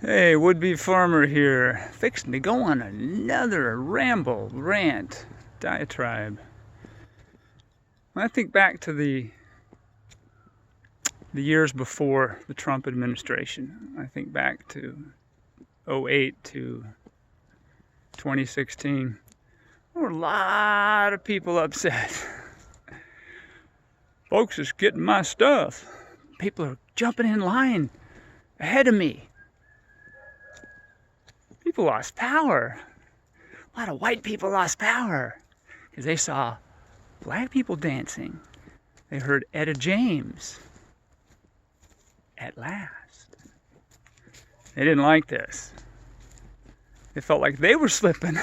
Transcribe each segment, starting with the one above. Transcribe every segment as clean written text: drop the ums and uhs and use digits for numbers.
Hey, would-be farmer here, fixing to go on another ramble, rant, diatribe. When I think back to the years before the Trump administration, I think back to 2008 to 2016, there were a lot of people upset. Folks is getting my stuff. People are jumping in line ahead of me. People lost power. A lot of white people lost power because they saw black people dancing. They heard Etta James at last. They didn't like this. They felt like they were slipping.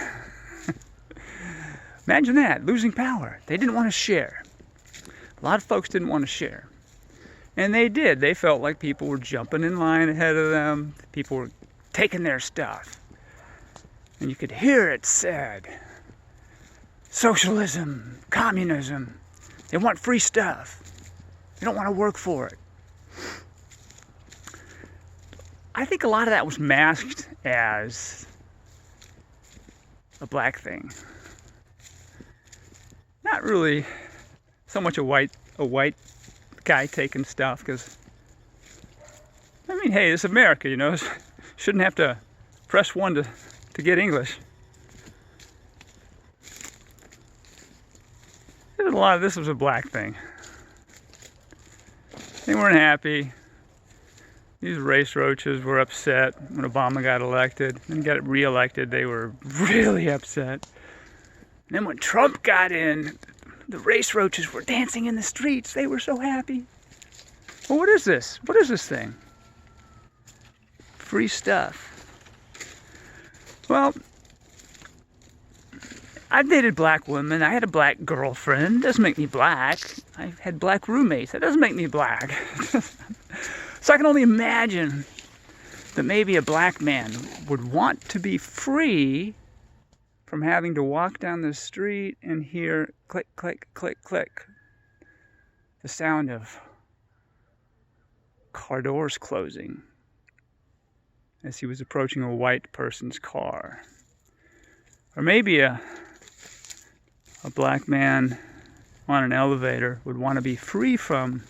Imagine that, losing power. They didn't want to share. A lot of folks didn't want to share. And they did. They felt like people were jumping in line ahead of them. People were taking their stuff. And you could hear it said, socialism, communism, they want free stuff. They don't want to work for it. I think a lot of that was masked as a black thing. Not really so much a white guy taking stuff, because, I mean, hey, it's America, you know, shouldn't have to press one to get English. A lot of this was a black thing. They weren't happy. These race roaches were upset when Obama got elected and got re-elected. They were really upset. And then when Trump got in, the race roaches were dancing in the streets. They were so happy. Well, what is this? What is this thing? Free stuff. Well, I've dated black women. I had a black girlfriend. Doesn't make me black. I've had black roommates. That doesn't make me black. So I can only imagine that maybe a black man would want to be free from having to walk down the street and hear click, click, click, click. The sound of car doors closing as he was approaching a white person's car. Or maybe a black man on an elevator would want to be free from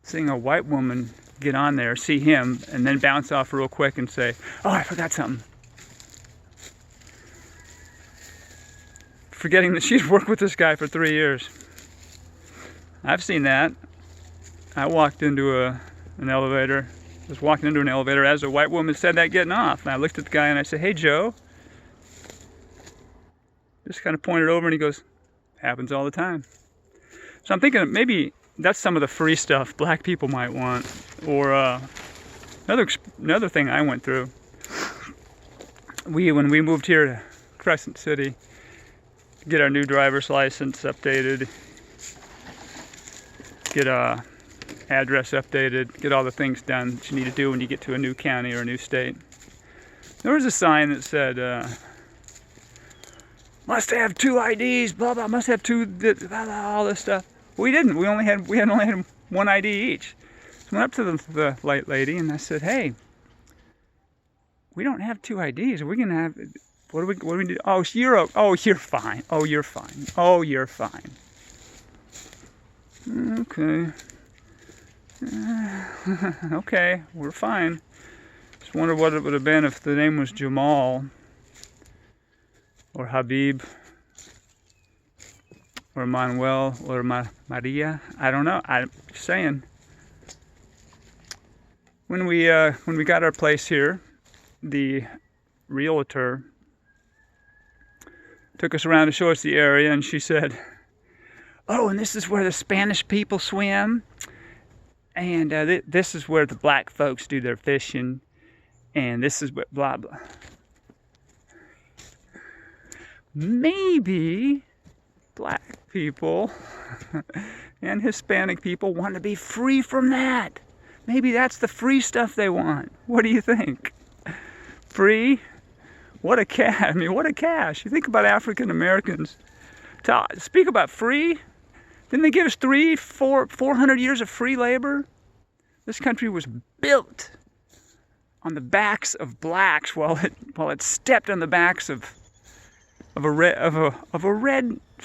seeing a white woman get on there, see him, and then bounce off real quick and say, oh, I forgot something. Forgetting that she's worked with this guy for 3 years. I've seen that. I walked into an elevator. I was walking into an elevator as a white woman said that getting off. And I looked at the guy and I said, hey, Joe. Just kind of pointed over and he goes, happens all the time. So I'm thinking maybe that's some of the free stuff black people might want. Or another thing I went through. When we moved here to Crescent City, get our new driver's license updated, get a address updated, get all the things done that you need to do when you get to a new county or a new state. There was a sign that said, must have 2 IDs, blah, blah, must have 2, blah, blah, all this stuff. We didn't. We only had 1 ID each. So I went up to the light lady and I said, hey, we don't have 2 IDs. Are we going to have, what do we do? Oh, you're fine. Oh, you're fine. Oh, you're fine. Okay. Okay, we're fine. Just wonder what it would have been if the name was Jamal or Habib or Manuel or Maria. I don't know. I'm just saying. When we got our place here, the realtor took us around to show us the area, and she said, oh, and this is where the Spanish people swim, and this is where the black folks do their fishing, and this is what blah blah. Maybe black people and Hispanic people want to be free from that. Maybe that's the free stuff they want. What do you think? Free? What a cash. I mean, what a cash. You think about African Americans. Speak about free. Didn't they give us 400 years of free labor? This country was built on the backs of blacks while it stepped on the backs of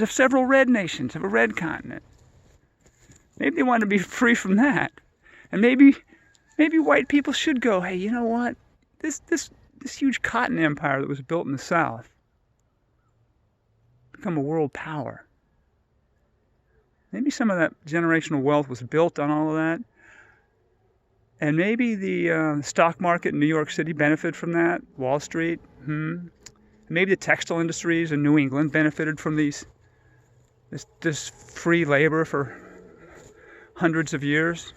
several red nations, of a red continent. Maybe they want to be free from that. And maybe white people should go, hey, you know what? This huge cotton empire that was built in the South become a world power. Maybe some of that generational wealth was built on all of that. And maybe the stock market in New York City benefited from that. Wall Street. Maybe the textile industries in New England benefited from this free labor for hundreds of years.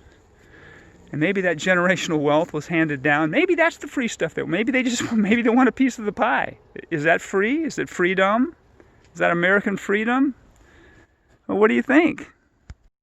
And maybe that generational wealth was handed down. Maybe that's the free stuff. Maybe they want a piece of the pie. Is that free? Is it freedom? Is that American freedom? Well, what do you think?